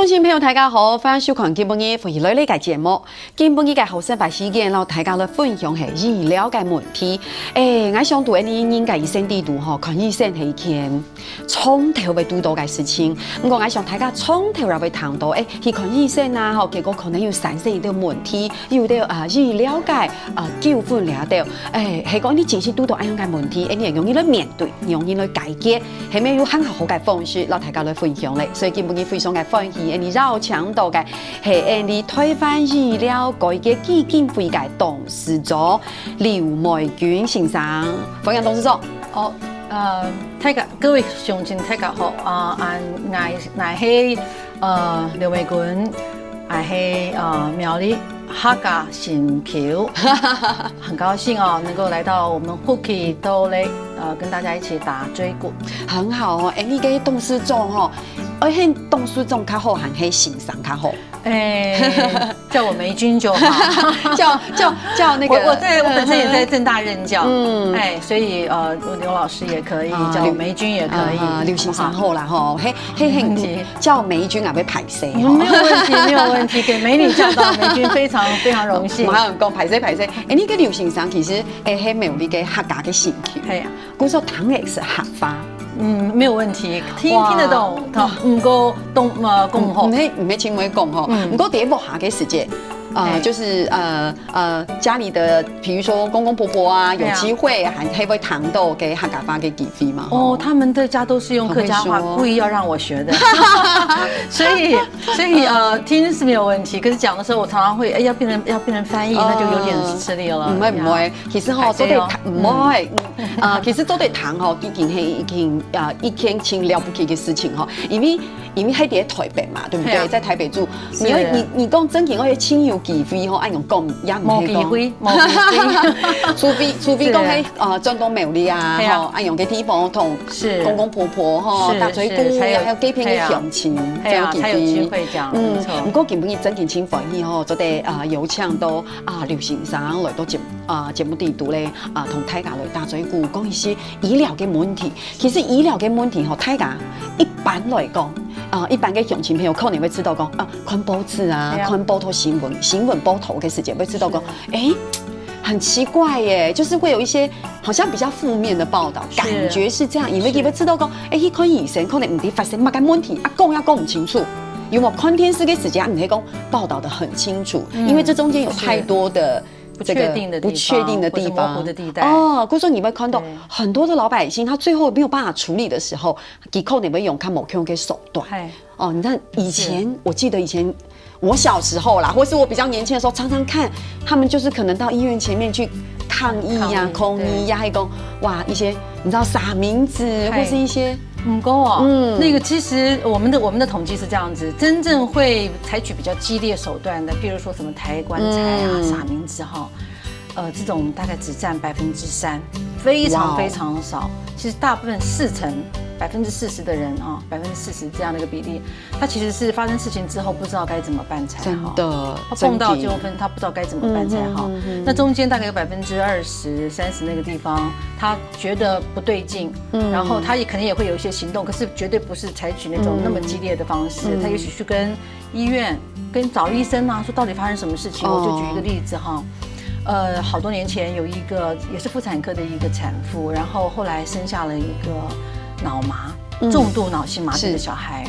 众朋友大家好，欢迎收看今晡日欢喜来嘅节目。今晡日嘅后生白时间，然后大家来分享係醫療嘅問題。我想對你應該醫生地圖看醫生係一件從頭會遇到嘅事情。我想大家從頭來會談到，去看醫生啊，結果可能要產生一啲問題，有啲醫療嘅糾紛了到，係講你真係遇到一樣嘅問題，你係容易去面對，容易去解決，係咪有很好嘅方式，讓大家來分享咧？所以今晡日非常嘅歡喜。你繞搶到嘅係你台灣醫療改革基金會嘅董事長劉美君先生，歡迎董事長。好，大家各位鄉親大家好，我係劉美君，我係苗栗客家新橋，很高興哦，能夠來到我們福氣都嚟跟大家一起打椎鼓，很好哦。你嘅董事長哦，董事長較好，還係先生較好？叫我美君就好，叫那個我本身也在政大任教，所以劉老師也可以，叫我美君也可以，劉先生好啦吼，叫美君也要排誰？沒有問題，沒有問題，給美女叫到美君非常榮幸。馬上講排誰？你個劉先生其實係苗栗嘅客家嘅興趣，係啊，佢說唐也是客家。沒有問題，聽得懂，唔過講好，唔係請我講吼，唔過第一幕下嘅時間。就是家裡的，比如說公公婆婆啊，有機會還會談到給客家話嘅機會嘛？哦，他們的家都是用客家話，故意要讓我學的，所以聽是沒有問題。可是講的時候，我常常會要變成翻譯，那就有點吃力了。唔會，其實吼都得唔會，其實都得談吼，已經係一件挺了不起嘅事情吼，因為喺喺台北嘛，對不對？在台北住，你講真嘅，我嘅親友。機會吼，按用講也唔係講，除非講喺轉到苗栗啊，吼，按用嘅地方同公公婆婆吼，打嘴鼓，還有幾片嘅鄉親，才有機會講。唔過今晡日真件請歡喜吼，就得有請到劉先生來到節目地度咧，同大家來打嘴鼓，講一些醫療嘅問題。其實醫療嘅問題吼，大家一般來講。一般嘅鄉親朋友可能會知道講看報紙啊，看報頭新聞報頭嘅時間會知道講，很奇怪耶，就是會有一些好像比較負面的報道，感覺是這樣，因為佢會知道講，去看醫生可能唔知發生乜嘅問題，講也講唔清楚，因為看電視嘅時間唔係講報道得很清楚，因為這中間有太多的。不確定的地方，模糊的地帶故說你會看到很多的老百姓，他最後沒有辦法處理的時候，佢可能會用他某種嘅手段。你看以前，我記得以前我小時候啦，或是我比較年輕的時候，常常看他們就是可能到醫院前面去抗議呀、抗議呀，還有哇一些你知道撒名字，或是一些。唔夠啊，那個其實我們的統計是這樣子，真正會採取比較激烈手段的，譬如說什麼抬棺材啊、撒名字哈，這種大概只佔3%，非常非常少。其實大部分40%的人啊，40%這樣的一個比例，他其實是發生事情之後不知道該怎麼辦才好。真的，他碰到糾紛，他不知道該怎麼辦才好。那中間大概有20%、30%那個地方，他覺得不對勁，然後他也可能也會有一些行動，可是絕對不是採取那種那麼激烈的方式。他也許去跟醫院、跟找醫生啊，說到底發生什麼事情。我就舉一個例子哈。好多年前有一個也是婦產科的一個產婦，然後後來生下了一個腦麻、重度腦性麻痹的小孩，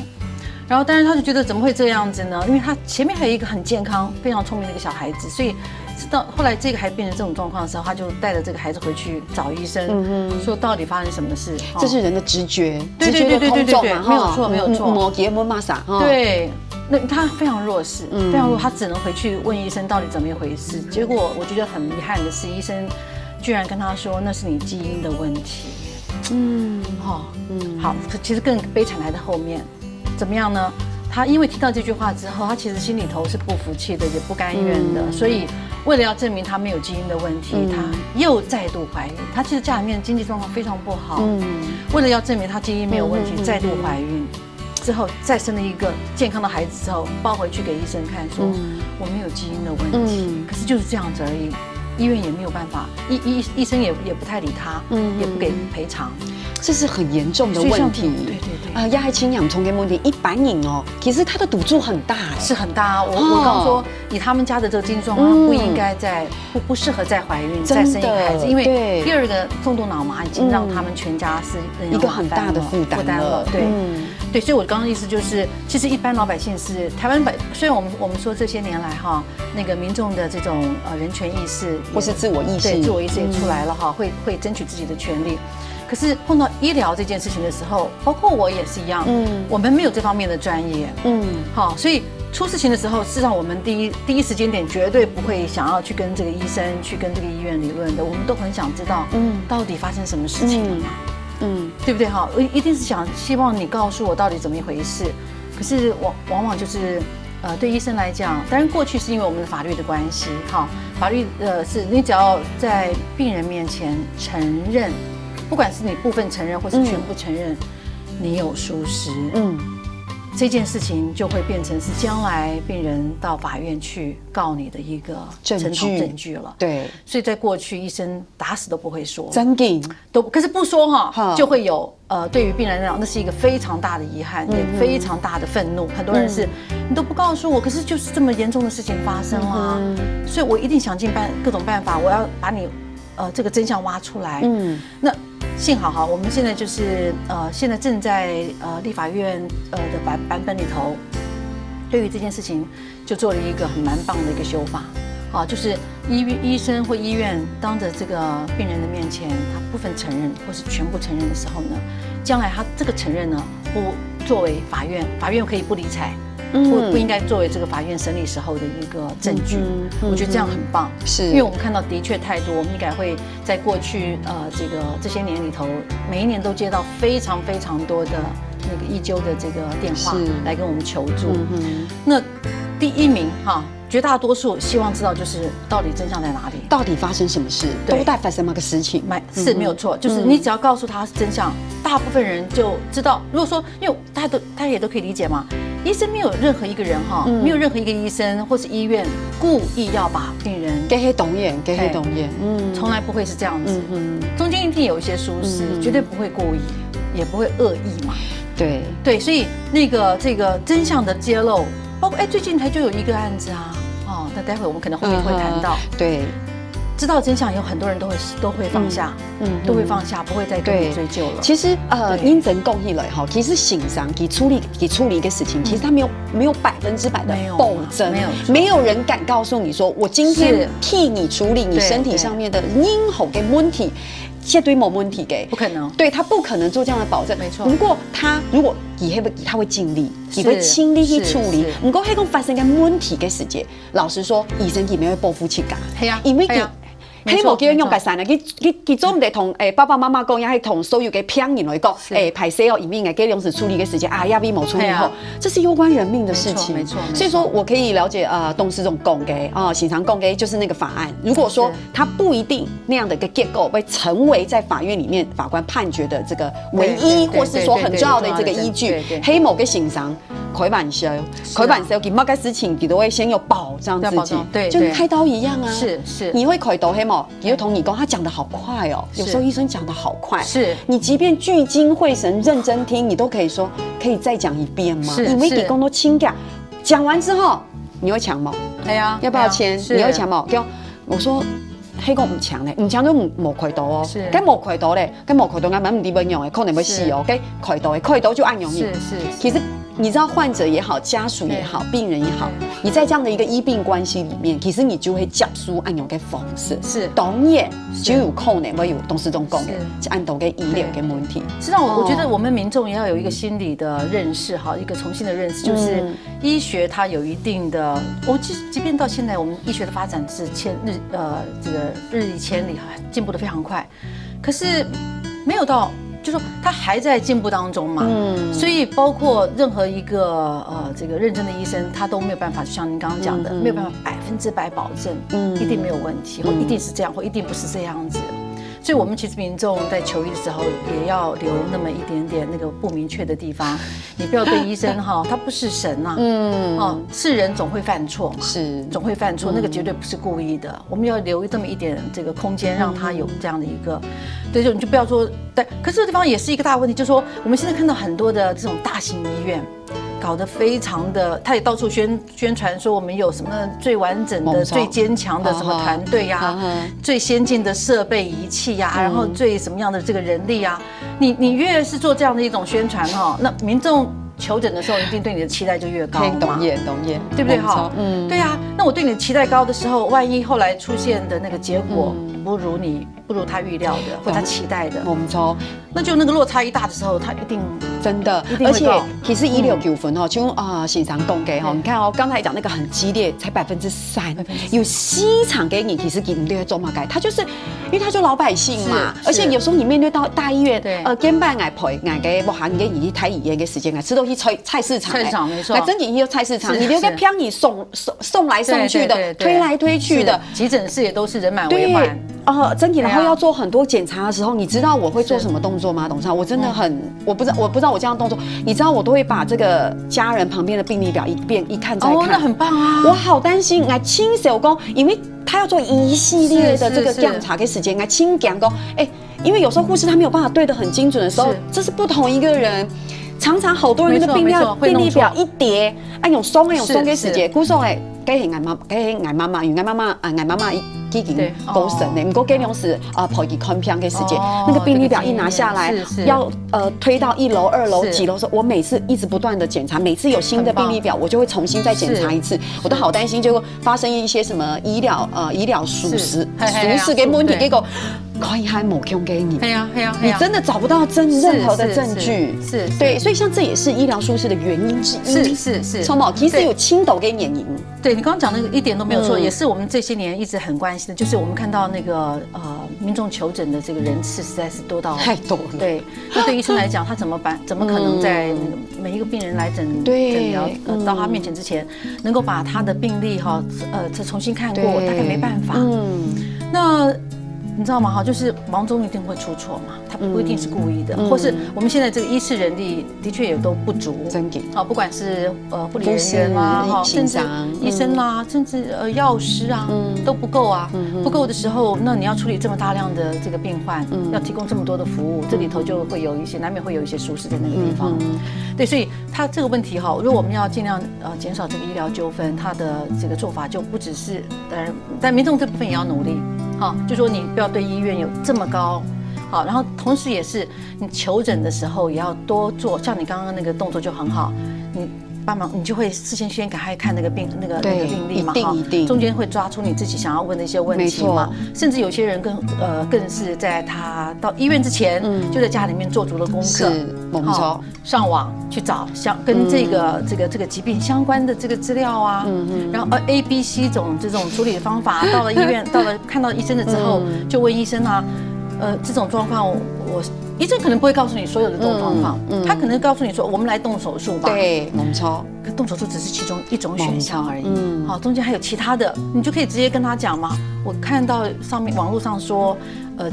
然後但是他就覺得怎麼會這樣子呢？因為他前面還有一個很健康、非常聰明的一個小孩子，所以到後來這個還變成這種狀況的時候，他就帶着這個孩子回去找醫生，說到底發生什麼事？這是人的直覺，對，沒有錯，沒有錯，摩羯摩馬薩，對。那他非常弱勢，非常弱，他只能回去問醫生到底怎麼一回事。結果我覺得很遺憾的是，醫生居然跟他說那是你基因的問題。好，其實更悲慘來的後面，怎麼樣呢？他因為聽到這句話之後，他其實心裡頭是不服氣的，也不甘願的，所以為了要證明他沒有基因的問題，他又再度懷孕。他其實家裡面經濟狀況非常不好，為了要證明他基因沒有問題，再度懷孕。之後再生了一個健康的孩子之後，抱回去給醫生看，說我沒有基因的問題，可是就是這樣子而已，醫院也沒有辦法，醫生也不太理他，也不給賠償，這是很嚴重的問題。對。亚害氢氧虫的问题，一般人哦，其实他的赌注很大哎，是很大啊。我刚说，以他们家的这个精状啊，不应该不适合再怀孕再生一个孩子，因为第二个重度脑麻已经让他们全家是一个很大的负担了。对对，所以我刚刚的意思就是，其实一般老百姓是台湾虽然我们说这些年来哈，那个民众的这种人权意识或是自我意识，对自我意识也出来了哈，会争取自己的权利。可是碰到医疗这件事情的时候，包括我也是一样，我们没有这方面的专业，好，所以出事情的时候，事实上我们第一时间点绝对不会想要去跟这个医生、去跟这个医院理论的，我们都很想知道，到底发生什么事情了嘛，对不对哈？一定是希望你告诉我到底怎么一回事。可是往往就是对医生来讲，当然过去是因为我们的法律的关系，哈，法律是你只要在病人面前承认。不管是你部分承认或是全部承认，你有疏失，这件事情就会变成是将来病人到法院去告你的一个证据了。对，所以在过去医生打死都不会说，真的可是不说哈，就会有对于病人来讲，那是一个非常大的遗憾，也非常大的愤怒。很多人是你都不告诉我，可是就是这么严重的事情发生啦，所以我一定想尽各种办法，我要把你这个真相挖出来。那幸好哈，我们现在就是现在正在立法院的版本里头，对于这件事情就做了一个蛮棒的一个修法，就是医生或医院当着这个病人的面前，他部分承认或是全部承认的时候呢，将来他这个承认呢不作为法院可以不理睬。不应该作为这个法院审理时候的一个证据，我觉得这样很棒，是因为我们看到的确太多，我们医改会在过去这些年里头，每一年都接到非常非常多的那个医纠的这个电话来跟我们求助。那第一名哈，绝大多数希望知道就是到底真相在哪里，到底发生什么事，都在发生什么个事情，是没有错，就是你只要告诉他真相，大部分人就知道。如果说，因为大家也都可以理解嘛。医生没有任何一个人哈，没有任何一个医生或是医院故意要把病人给黑懂眼，从来不会是这样子，中间一定有一些疏失，绝对不会故意，也不会恶意嘛。对，所以这个真相的揭露，包括最近台就有一个案子啊，那待会我们可能后面会谈到，对。知道真相以后，很多人都会放下，都会放下，不会再跟你追究了。其实因人共益了哈，其实刑上给处理一个事情，其实他没有100%的保证，没有人敢告诉你说，我今天替你处理你身体上面的任何的问题，绝对没问题的，不可能，对他不可能做这样的保证，没错。不过如果他会尽力，也会亲力去处理。不过，那发生个问题的时间，老实说，医生里面会报复去干，因为迄无叫用白散的，佢总唔得同爸爸妈妈讲，也系同所有嘅病人来讲，排泄哦，以免给临时处理嘅时间啊，亚比冇处理好，这是攸关人命的事情，没错。所以说我可以了解董事长讲嘅刑常讲嘅就是那个法案。如果说他不一定那样的一个结构会成为在法院里面法官判决的这个唯一，或是说很重要的这个依据，黑某个刑常。开玩笑，给某个事情，你都会先有保障自己，对，就跟开刀一样啊。是，你会开刀黑某，你会同你讲，他讲的好快哦，有时候医生讲的好快，是你即便聚精会神认真听，你都可以说，可以再讲一遍吗？因为你讲都轻讲，讲完之后你会抢吗？对呀，要不要签？你会抢吗？我说。黑个唔强咧，唔强都冇开刀哦。是，咁冇开刀咧，咁冇开刀啱啱唔點用嘅，可能會死哦。咁開刀就按容易。是。其實你知道患者也好，家屬也好，病人也好，你在這樣的一個醫病關係裡面，其實你就會接受按用嘅方式。是，當然就有可能會有董事長講嘅，按到嘅醫療嘅問題。實際上，我覺得我們民眾也要有一個心理的認識，哈，一個重新的認識，就是醫學它有一定的，即便到現在，我們醫學的發展是這個日益千里，進步得非常快，可是沒有到。就說他還在進步當中嘛，所以包括任何一個這個認真的醫生，他都沒有辦法，就像您剛剛講的，沒有辦法100%保證，一定沒有問題，或一定是這樣，或一定不是這樣子。所以我们其实民众在求医的时候也要留那么一点点那个不明确的地方，你不要对医生哈，他不是神呐，是人总会犯错，总会犯错，那个绝对不是故意的，我们要留这么一点这个空间，让他有这样的一个，对，就你就不要说，对，可是这个地方也是一个大问题，就是说我们现在看到很多的这种大型医院。搞得非常的，他也到处宣传说我们有什么最完整的、最坚强的什么团队呀，最先进的设备仪器呀，然后最什么样的这个人力啊，你越是做这样的一种宣传哈，那民众求诊的时候一定对你的期待就越高嘛，懂耶，对不对哈？对啊，那我对你的期待高的时候，万一后来出现的那个结果不如他预料的或他期待的，那就那个落差一大的时候，他一定真的，而且其实医疗纠纷哦，就现场供给哈，你看哦，刚才讲那个很激烈，才3%，有西厂给你，其实给你略做嘛改，他就是因为他就老百姓嘛，而且有时候你面对到大医院，跟办爱陪爱给不含给你台医院的时间啊，吃东西菜市场，没错，真紧有菜市场，你留给偏你送来送去的，推来推去的，急诊室也都是人满为患。真的，然后要做很多检查的时候，你知道我会做什么动作吗？董事长，我真的我不知道我这样动作，你知道我都会把这个家人旁边的病历表一看再看。那很棒啊！我好担心，亲手工，因为他要做一系列的这个检查跟时间，亲讲工，因为有时候护士他没有办法对得很精准的时候，这是不同一个人。常常好多人的病历表一叠，用松给时间，估算给爱妈妈，因为爱妈妈已经高神的，不过给两时跑去看片的时间，那个病历表一拿下来，要推到1楼、2楼、几楼的时候，我每次一直不断的检查，每次有新的病历表，我就会重新再检查一次，我都好担心就会发生一些什么医疗疏失给问题，结果。可以还某空给你，你真的找不到任何的证据，对，所以像这也是医疗疏失的原因之一，是，超毛其实有青斗跟眼影，对你刚刚讲那个一点都没有错，也是我们这些年一直很关心的，就是我们看到那个民众求诊的这个人次实在是多到太多了，对，那对医生来讲，他怎么可能在那个每一个病人来诊疗到他面前之前，能够把他的病历再重新看过，大概没办法，那。你知道吗？就是忙中一定会出错嘛，他不一定是故意的，或是我们现在这个医事人力的确也都不足，真的。不管是护理人员啊，甚至医生啊，甚至药师啊，都不够啊。不够的时候，那你要处理这么大量的这个病患，要提供这么多的服务，这里头就会有一些难免会有一些疏失在那个地方。对，所以他这个问题哈，如果我们要尽量减少这个医疗纠纷，他的这个做法就不只是但民众这部分也要努力。就说你不要对医院有这么高，然后同时也是你求诊的时候也要多做，像你刚刚那个动作就很好，你帮忙你就会事先赶快看那个病历嘛，一定，中间会抓出你自己想要问的一些问题嘛，甚至有些人更是在他到医院之前就在家里面做足了功课，上网去找跟这个疾病相关的这个资料啊，然后A、B、C 这种处理的方法，到了医院看到医生了之后，就问医生啊，这种状况医生可能不会告诉你所有的这种状况，他可能告诉你说我们来动手术吧，对，没错，可动手术只是其中一种选项而已，中间还有其他的，你就可以直接跟他讲嘛。我看到网络上说，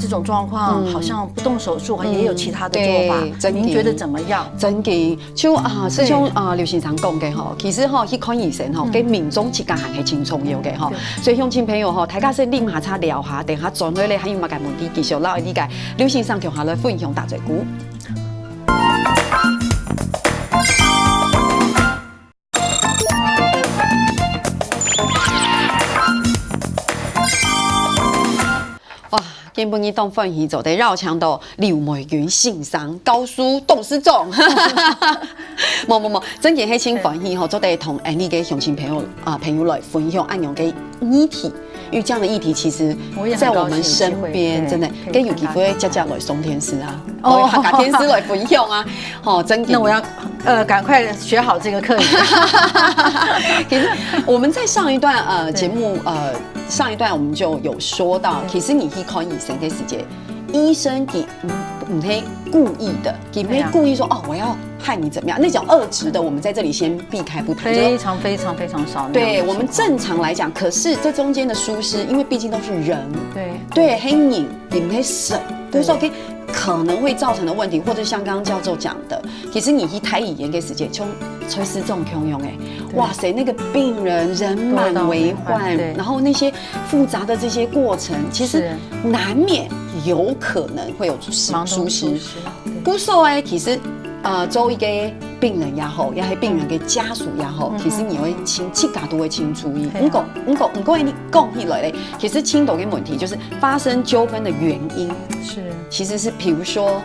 这种状况好像不动手术也有其他的做法，您觉得怎么样？真嘅，就师兄刘先生讲嘅其实去看医生给民众之間係輕重要嘅所以鄉親朋友大家先立馬查聊下，等下轉來咧，還有乜嘅問題繼續撈理解。劉先生同下來分享大嘴股。今晡日當歡喜做的繞牆道劉美雲先生高叔董事長，冇，真嘅係請歡喜做的同你嘅鄉親朋友來分享按樣嘅議題，因為這樣的議題其實在我們身邊真的跟有機會家來送天師啊，客家天師來分享啊，真嘅。那我要趕快學好這個課語。其實我們在上一段節目上一段我們就有說到，其實你去看醫生嘅時間，醫生不是故意的，也没故意说哦，我要害你怎么样，那种恶质的，我们在这里先避开不谈。非常非常非常少。对我们正常来讲，可是这中间的疏失，因为毕竟都是人，对，黑影也没省，比如说可能会造成的问题，或者像刚刚教授讲的，其实你去台语言给时间，垂死这种汹涌哇塞，那个病人人满为患，然后那些复杂的这些过程，其实难免有可能会有疏失。不说其实周一个病人也好，也是病人的家属也好，其实你会七家都会清楚意。你讲起来嘞，其实轻度的问题就是发生纠纷的原因其实是比如说。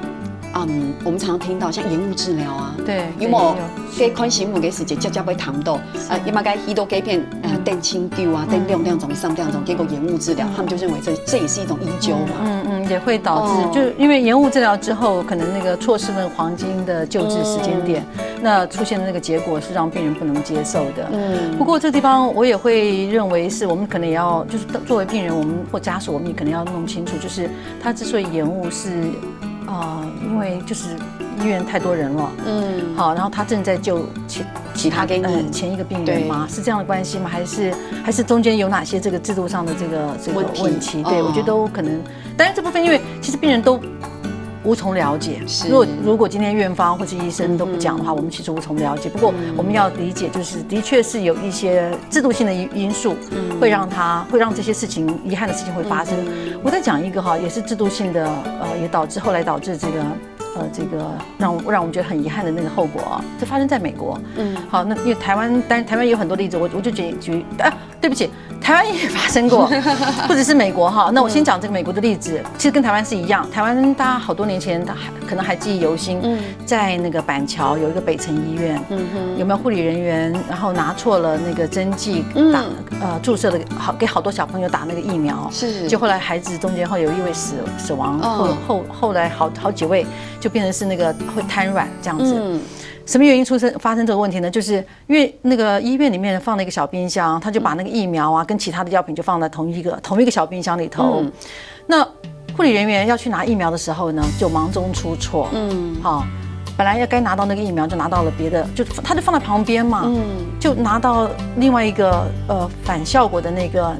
我们常听到像延误治疗啊，对，有冇给看新闻嘅时节，家家被谈到，有冇该许多给片电清丢啊，电2种、3种，结果延误治疗，他们就认为这也是一种医纠嘛，也会导致，就因为延误治疗之后，可能那个错失了黄金的救治时间点，那出现的那个结果是让病人不能接受的。不过这个地方我也会认为是我们可能也要，就是作为病人，我们或家属，我们也可能要弄清楚，就是他之所以延误是。因为就是医院太多人了，好，然后他正在救其他前一个病人吗？是这样的关系吗？还是中间有哪些这个制度上的这个问题？对，我觉得都可能。当然这部分，因为其实病人都无从了解。如果今天院方或是医生都不讲的话，我们其实无从了解。不过我们要理解，就是的确是有一些制度性的因素，会让这些事情遗憾的事情会发生。我再讲一个也是制度性的，也后来导致这个让我们觉得很遗憾的那个后果啊，这发生在美国。好，那因为台湾也有很多例子，我就举对不起。台湾也发生过，不只是美国那我先讲这个美国的例子，其实跟台湾是一样。台湾大家好多年前，可能还记忆犹新，在那个板桥有一个北城医院，有没有护理人员然后拿错了那个针剂注射的给好多小朋友打那个疫苗，就后来孩子中间有一位死亡，后来好几位就变成是那个会瘫软这样子。什么原因发生这个问题呢？就是因为那个医院里面放了一个小冰箱，他就把那个疫苗跟其他的药品就放在同一个小冰箱里头。那护理人员要去拿疫苗的时候呢，就忙中出错。本来该拿到那个疫苗，就拿到了别的，他就放在旁边嘛，就拿到另外一个反效果的那个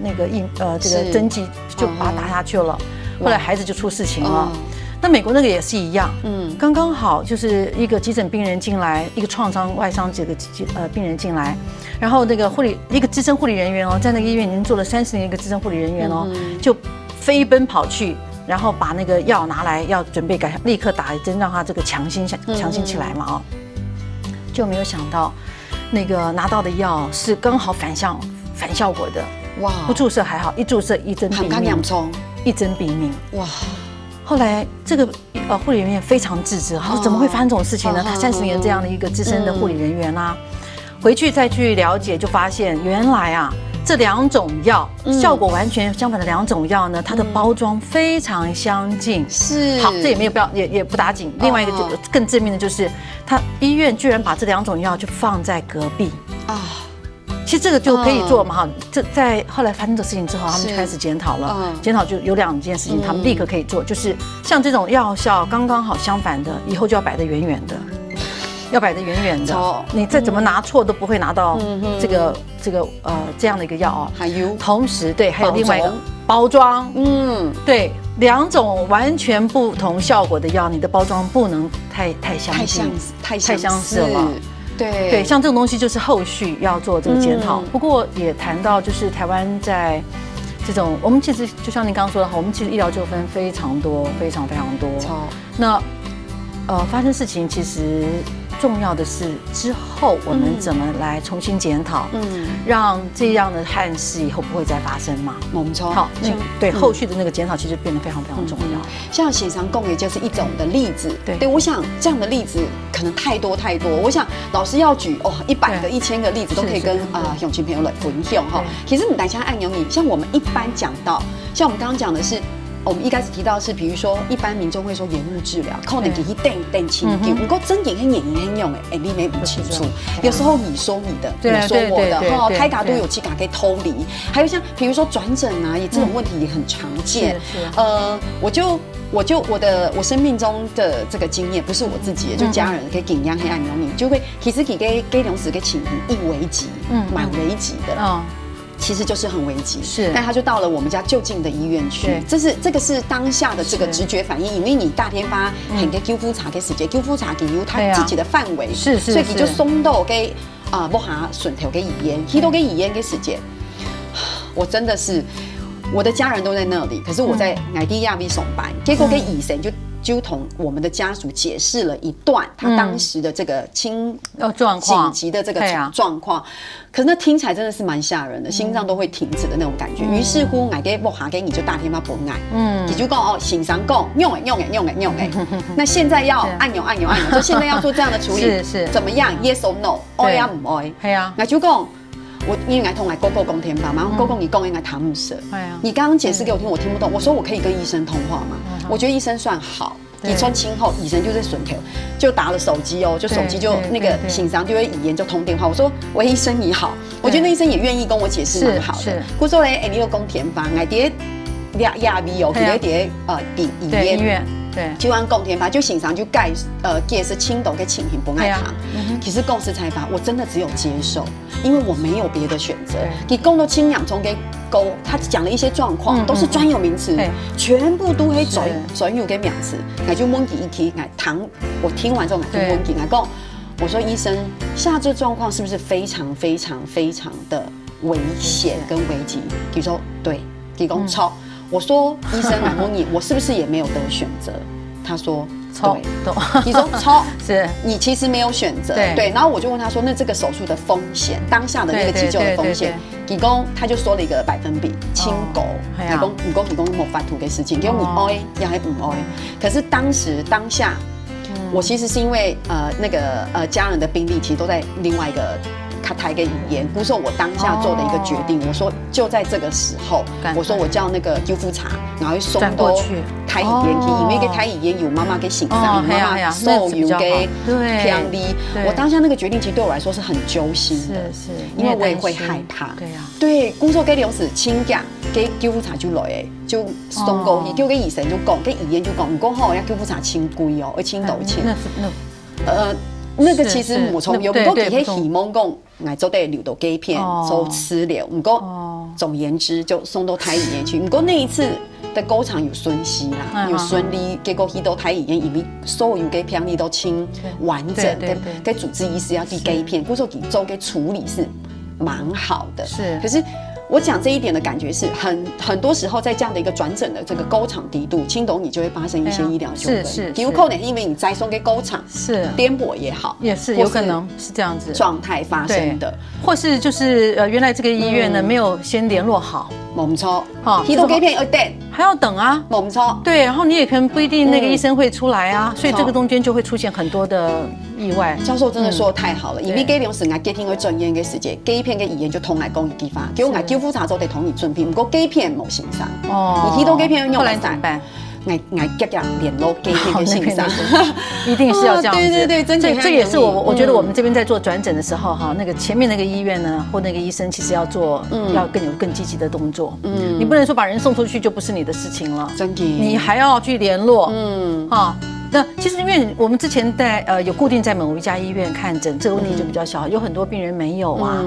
这个针剂，就把它打下去了。后来孩子就出事情了。那美国那个也是一样，刚刚好就是一个急诊病人进来，一个创伤外伤这个病人进来，然后那个一个资深护理人员在那个医院已经做了30年，一个资深护理人员就飞奔跑去，然后把那个药拿来，要准备立刻打一针，让他这个强心起来嘛就没有想到那个拿到的药是刚好反效果的，哇！不注射还好，一注射一针毙命，一针毙命，哇！后来这个护理人员非常自责，他说怎么会发生这种事情呢？他30年这样的一个资深的护理人员回去再去了解，就发现原来这2种药效果完全相反的2种药呢，它的包装非常相近。好，这也没有也不打紧。另外一个就更致命的就是，他医院居然把这2种药就放在隔壁其实这个就可以做嘛这在后来发生这事情之后，他们就开始检讨了。检讨就有2件事情，他们立刻可以做，就是像这种药效刚刚好相反的，以后就要摆得远远的，你再怎么拿错都不会拿到这样的一个药还有，同时还有另外一个包装，对，2种完全不同效果的药，你的包装不能太相似了。对，像这种东西就是后续要做这个检讨。不过也谈到，就是台湾在这种，我们其实就像您刚刚说的，我们其实医疗纠纷非常多，非常非常多。那发生事情其实重要的是之后我们怎么来重新检讨，让这样的憾事以后不会再发生嘛？好，对后续的那个检讨其实变得非常非常重要。像显常共也就是一种的例子，对，我想这样的例子可能太多。我想老师要举100个、1000个例子都可以跟乡亲朋友来分享其实我们大家按用你，像我们一般讲到，像我们刚刚讲的是我们一开始提到是，比如说一般民众会说延误治疗，可能给一等清救，不过真眼很眼很用哎，你没不清楚。有时候你说你的，我说我的，哈，胎嘎都有气嘎可以偷离。还有像比如说转诊啊，也这种问题也很常见。我生命中的这个经验，不是我自己，就家人给紧张黑暗苗你就会其实给临时给情一危急，蛮危急的。其实就是很危急，是，但他就到了我们家就近的医院去，这个是当下的这个直觉反应，因为你大天发很给救护查给时间，救护查给有他自己的范围，是，所以你就松到给不哈损头给语言，他都给语言给时间，我真的是我的家人都在那里，可是我在乃迪亚比上班，结果给医生就同我们的家属解释了一段他当时的这个紧急的这个状况，可是那听起来真的是蛮吓人的，心脏都会停止的那种感觉。于是乎，我给不下给你就打电话不爱，你就讲哦，心上讲用哎，那现在要按钮，就现在要做这样的处理，是怎么样 ？Yes or no？ 爱呀唔爱？系啊，我就讲。我因为来同来公公天吧嘛，然后公公你公应该谈不舍。你刚刚解释给我听，我听不懂。我说我可以跟医生通话吗？我觉得医生算好，你穿亲后，医生就在顺头，就打了手机哦，就手机就那个信上就会语言就通电话。我说喂，医生你好，我觉得那医生也愿意跟我解释蛮好的。我说嘞，你有公田吧？哎，爹亚米哦，爹医院。对，就按供天法，就欣赏就盖也是青豆跟青hình不爱糖。其实公司才发，我真的只有接受，因为我没有别的选择。你供的清氧从给勾，他讲了一些状况，都是专有名词，全部都会转有给名词。我就问一题，糖我听完之后，我就问一题，我说医生，现在这状况是不是非常的危险跟危急？比如说对，提供超。我说医生来问你，我是不是也没有得选择？他说对，你说超是，你其实没有选择，对。然后我就问他说，那这个手术的风险，当下的那个急救的风险，提供他就说了一个百分比，亲狗，提供没法图给事情，给你爱也还不爱。可是当下，我其实是因为家人的病历其实都在另外一个。他台给语言，不是我当下做的一个决定。我说就在这个时候，我说我叫那个救护车，然后送到台语言去，因为给台语言有妈妈给醒上，妈妈受有给偏离。我当下那个决定其实对我来说是很揪心的，因为我也会害怕。对呀，对，工作给临时请假，给救护车就来，就送过去，叫给医生就讲，给语言就讲，唔讲好，要救护车请贵哦，要请多钱？那个其实我从有不过底下希望讲，我做得留到几片做吃了，不过总言之就送到台医院去。不过那一次的工厂有顺利啦，有顺利，结果去到台医院，因为所有的片你都清完整，跟主治医师要第几片，故说给做个处理是蛮好的，是，可是。我讲这一点的感觉是很多时候在这样的一个转诊的这个沟场低度，轻懂你就会发生一些医疗纠纷，比如可能因为你栽送给沟场是颠簸也好，也是有可能是这样子状态发生的，或是就是原来这个医院呢没有先联络好，没错，哈，提到给片要等，还要等啊，没错，对，然后你也可能不一定那个医生会出来啊，所以这个中间就会出现很多的意外。教授真的说的太好了，因为给临时我给听会转院的时间，给片跟语言就通来讲一地方，给我救护车都得同你准备，不过给片冇欣赏，你提到给片用来怎么办？我急联络给片跟欣赏，一定是要这样子。对，这也是我觉得我们这边在做转诊的时候哈，那个前面那个医院呢或那个医生其实要做要更积极的动作。你不能说把人送出去就不是你的事情了，真的，你还要去联络。那其实因为我们之前在有固定在某一家医院看诊，这个问题就比较小，有很多病人没有啊。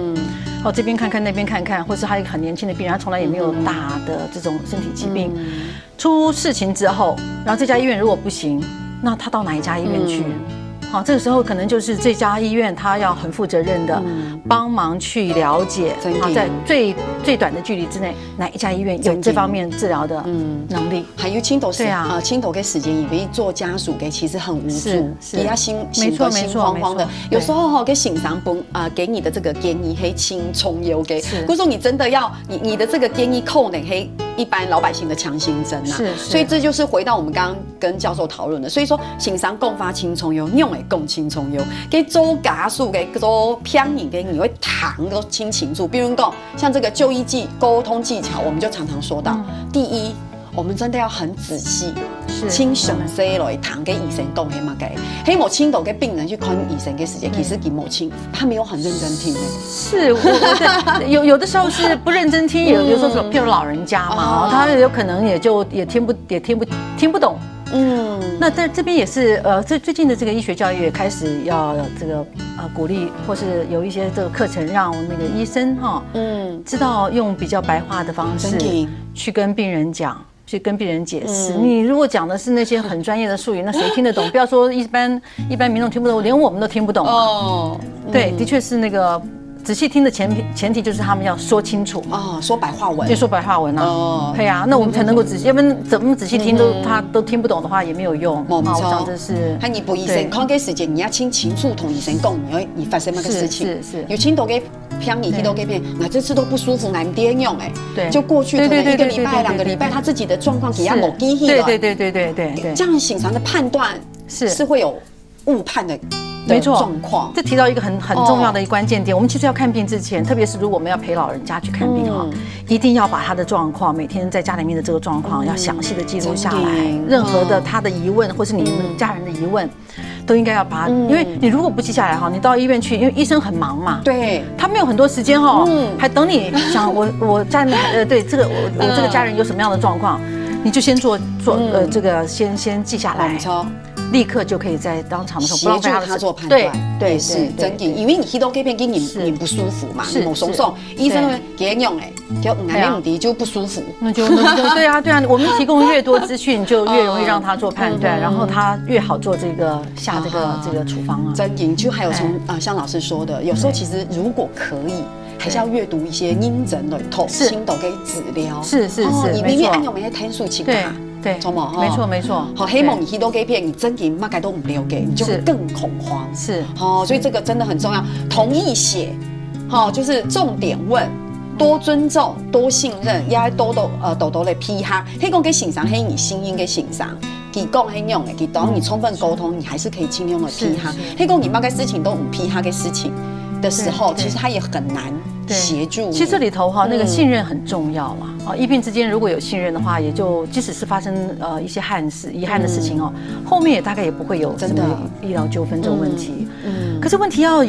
这边看看那边看看，或是他一个很年轻的病人，他从来也没有大的这种身体疾病，出事情之后，然后这家医院如果不行，那他到哪一家医院去？好，这个时候可能就是这家医院他要很负责任的帮忙去了解，在最短的距离之内，哪一家医院有这方面治疗的能力？还有青头是青头给时间以为做家属给其实很无助，也要心慌慌的。有时候给欣赏给你的这个建议黑轻重油给，比如说你真的要你的这个建议扣呢黑一般老百姓的强心针啊，所以这就是回到我们刚刚跟教授讨论的，所以说欣赏共发轻重油用共轻重油，给做加速给做偏引给你会糖都轻轻住，比如讲像这个就医沟通技巧，我们就常常说到，第一，我们真的要很仔细，是请详细来谈给医生讲黑嘛给，黑某亲都给病人去看医生给时间，其实给某亲他没有很认真听的。是，我有的时候是不认真听，有时候譬如老人家嘛，他有可能也听不懂。那在这边也是最近的这个医学教育也开始要这个鼓励，或是有一些这个课程让那个医生知道用比较白话的方式去跟病人讲。去跟病人解释，你如果讲的是那些很专业的术语，那谁听得懂？不要说一般民众听不懂，连我们都听不懂哦。对，的确是那个仔细听的前提就是他们要说清楚哦，说白话文，就说白话文啊。哦，对啊，那我们才能够仔细，要不然怎么仔细听他都听不懂的话也没有用。我想这是。还你不医生看给时间，你要清楚同医生讲，你发生那个事情。是。有亲都给偏你，都给偏，那这次都不舒服，哪点用哎？对，就过去可能1个礼拜、2个礼拜，他自己的状况给他某低了。对。这样醒常的判断是会有误判的。没错，状况这提到一个很重要的一个关键点。我们其实要看病之前，特别是如果我们要陪老人家去看病一定要把他的状况，每天在家里面的这个状况要详细的记录下来。任何的他的疑问，或是你们家人的疑问，都应该要把它，因为你如果不记下来你到医院去，因为医生很忙嘛，对，他没有很多时间还等你想我家里面对这个我这个家人有什么样的状况，你就先做这个先记下来。立刻就可以在当场的时候协助他做判断，对，是真的，因为你都给别人你不舒服嘛，你某松松，医生给用就5滴就不舒服，那就对啊，我们提供越多资讯，就越容易让他做判断，然后他越好做下这个处方啊。真的，就还有像老师说的，有时候其实如果可以。还是要阅读一些音诊的透心都给治疗，是，你明明按照每些天数请他，对，没错。好，黑蒙你希都给骗，你真给大概都没有给，你就会更恐慌。是，所以这个真的很重要。同意写，就是重点问，多尊重，多信任，也多来批哈。黑公给欣赏，黑你心音给欣赏。给讲黑用的，给当你充分沟通，你还是可以轻松的批哈。黑公你妈个事情都唔批哈个事情的时候，其实他也很难协助。其实这里头那个信任很重要啦。医病之间如果有信任的话，也就即使是发生一些遗憾的事情后面也大概也不会有什么医疗纠纷这种问题。可是问题要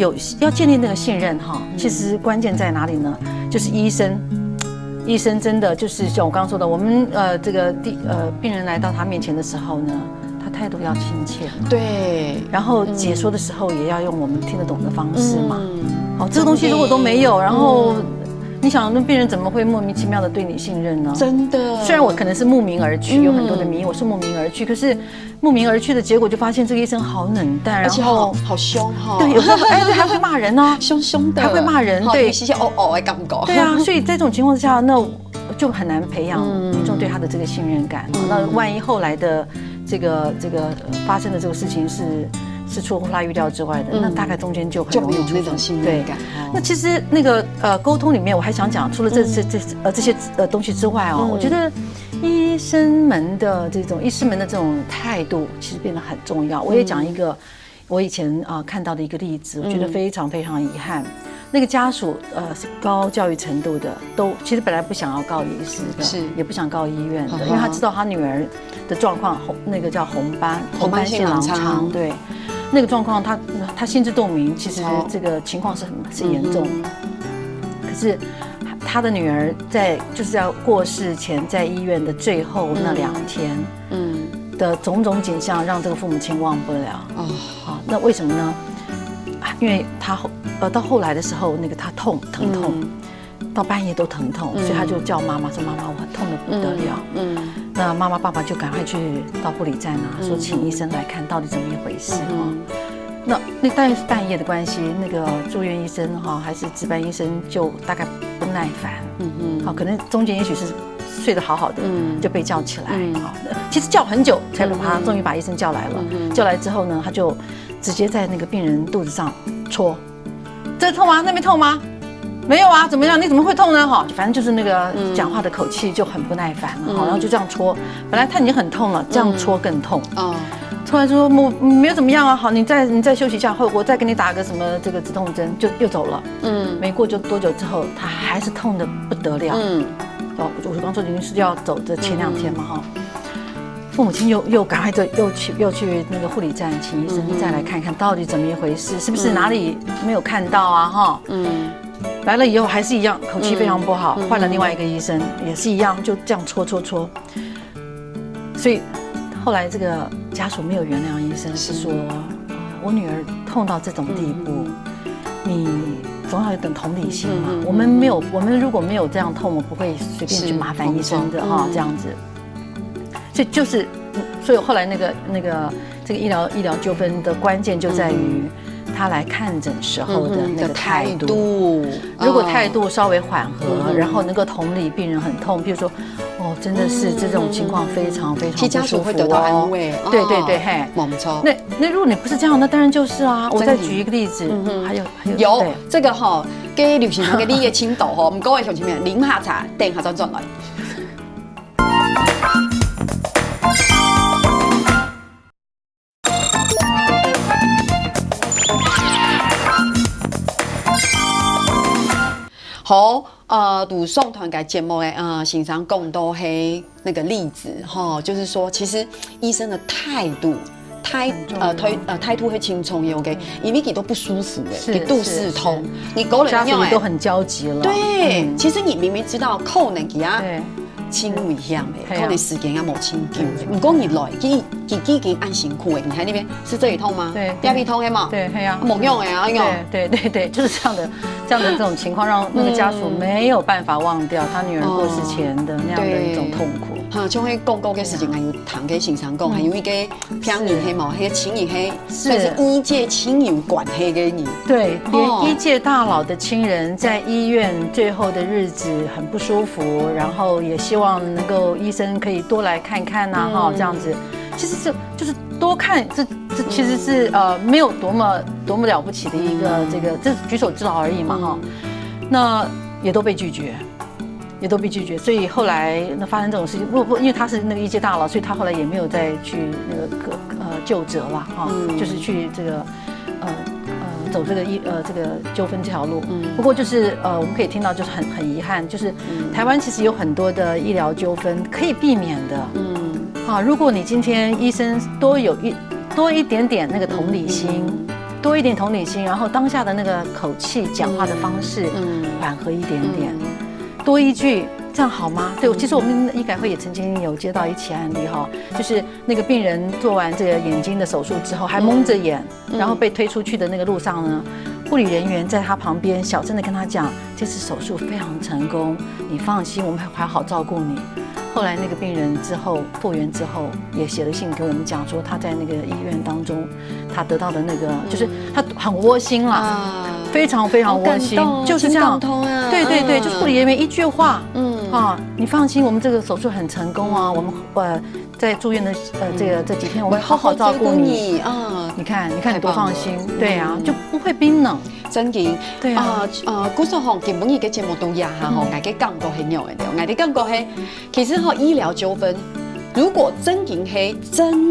建立那个信任其实关键在哪里呢？就是医生真的就是像我刚刚说的，我们这个病人来到他面前的时候呢，他态度要亲切，对，然后解说的时候也要用我们听得懂的方式嘛。这个东西如果都没有，然后你想那病人怎么会莫名其妙的对你信任呢？真的，虽然我可能是慕名而去，有很多的名，我是慕名而去，可是慕名而去的结果就发现这个医生好冷淡，而且好凶对，有时候还会骂人呢，凶的，还会骂人，对，嘻嘻的感觉。对啊，所以在这种情况之下，那就很难培养民众对他的这个信任感。那万一后来的这个发生的这个事情是出乎他预料之外的，那大概中间就很容易出那种信任感。那其实那个沟通里面，我还想讲，除了这些东西之外我觉得医师们的这种态度其实变得很重要。我也讲一个我以前看到的一个例子，我觉得非常非常遗憾。那个家属是高教育程度的，都其实本来不想要告医师的，是也不想告医院的，因为他知道他女儿的状况，那个叫红斑性狼疮，对，那个状况他心知肚明，其实这个情况是严重的。可是他的女儿就是要过世前，在医院的最后那2天，的种种景象，让这个父母亲忘不了。那为什么呢？因为他到后来的时候，那个他疼痛，到半夜都疼痛，所以他就叫妈妈说：“妈妈，我很痛得不得了。”那妈妈爸爸就赶快去到护理站说请医生来看到底怎么一回事那当然是半夜的关系，那个住院医生还是值班医生就大概不耐烦，可能中间也许是睡得好好的，就被叫起来其实叫很久才终于把医生叫来了。叫来之后呢，他就直接在那个病人肚子上戳，这痛吗？那边痛吗？没有啊，怎么样？你怎么会痛呢？反正就是那个讲话的口气就很不耐烦了然后就这样戳，本来他已经很痛了，这样戳更痛突然说没有怎么样好，你再休息一下，我再给你打个什么这个止痛针，就又走了。没过就多久之后，他还是痛得不得了。我刚说临时要走的前2天嘛哈。父母亲又赶快又去那个护理站，请医生再来看看到底怎么一回事，是不是哪里没有看到啊？哈，来了以后还是一样，口气非常不好，换了另外一个医生也是一样，就这样戳，所以后来这个家属没有原谅医生，是说我女儿痛到这种地步，你总要有点同理心嘛。我们如果没有这样痛，我不会随便去麻烦医生的哈，这样子。所以后来那个这个医疗纠纷的关键就在于他来看诊时候的那个态度。如果态度稍微缓和，然后能够同理病人很痛，比如说真的是这种情况非常非常不舒服，家属会得到安慰。对，嘿，没错。那如果你不是这样，那当然就是啊。我再举一个例子，还有这个哈，给旅行团给你的青豆哈，我们各位乡亲们，啉下茶，等下再转来。好，读送团嘅节目嘅，欣赏更多係那個例子哈，就是說，其實醫生的態度。胎突會輕重要嘅，因為佢都不舒服嘅，佢肚刺痛，你嗰家屬都很焦急了。對，其實你明明知道可能佢啊輕危險嘅，可能時間啊冇清救嘅，唔過你來，佢已經按辛苦嘅，你喺那邊是這裡痛嗎？對，邊邊痛嘅嘛？對，係啊，冇用嘅啊，對，就是這樣的這種情況，讓那個家屬沒有辦法忘掉他女兒過世前的那樣的一種痛苦。像迄講嘅事情，還有談嘅先生講，還有一個病人係冇，迄個親人係算是醫界親友關係嘅人。對，連醫界大佬的親人在醫院最後的日子很不舒服，然後也希望能夠醫生可以多來看看吶，哈，這樣子。其實就是多看，這其實是沒有多麼了不起的一個這舉手之勞而已嘛，哈。那也都被拒絕。所以後來那發生這種事情，因為他是那個醫界大佬，所以他後來也沒有再去那個就責了哈，就是去這個走這個這個糾紛這條路。不過就是我們可以聽到就是很遺憾，就是台灣其實有很多的醫療糾紛可以避免的。如果你今天醫生多一點點那個同理心，多一點同理心，然後當下的那個口氣講話的方式緩和一點點。多一句，這樣好嗎？對，其實我們醫改會也曾經有接到一起案例哈，就是那個病人做完這個眼睛的手術之後，還蒙着眼，然後被推出去的那個路上呢，護理人員在他旁邊小聲的跟他講，這次手術非常成功，你放心，我們會好照顧你。後來那個病人之後復原之後，也寫了信給我們講說，他在那個醫院當中，他得到的那個就是他很窩心啦，非常非常窩心，就是這樣。對，就是護理人員一句話，你放心，我們這個手術很成功啊，我們在住院的這幾天，我們好好照顧你啊。你看你多放心，對啊，就不會冰冷。真嘅，對啊，古時候基本嘅節目都呀哈，我哋講過係樣嘅，我哋講過係，其實醫療糾紛。如果真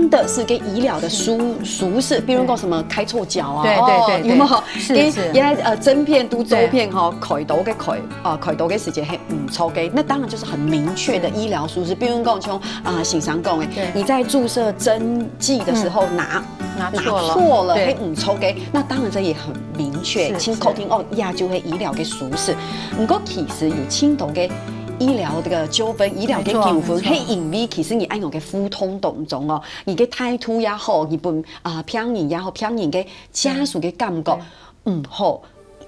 的是跟醫療的疏失，比如講什麼開錯腳啊，對，有冇？是針片、都周片開刀嘅時間係唔錯嘅，那當然就是很明確的醫療疏失。比如講像先生講嘅，你在注射針劑的時候拿錯了，係唔錯嘅，那當然這也很明確，清確聽呀就係醫療嘅疏失。不過其實有青島嘅。醫療這個糾紛、醫療嘅糾紛，係因為其實你按用嘅互通當中哦，你嘅態度也好，日本病人也好，病人嘅家屬嘅感覺好。